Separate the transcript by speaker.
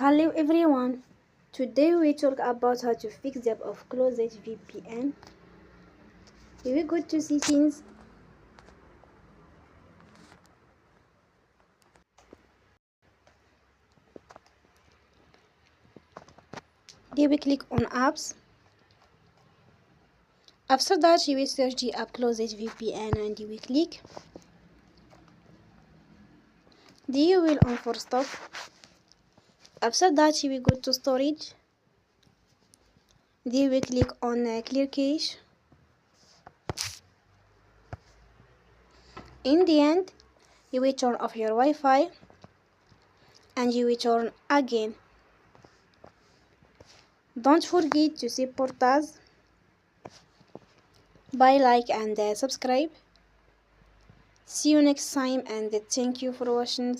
Speaker 1: Hello everyone, today we talk about how to fix the app of closed VPN. Here we go to settings. Here we click on apps. After that you will search the app closed VPN and you will click. Then you will on for stop. After that you will go to storage. Then you will click on clear cache. In the end, you will turn off your Wi-Fi and you will turn again. Don't forget to support us by like and subscribe. See you next time and thank you for watching.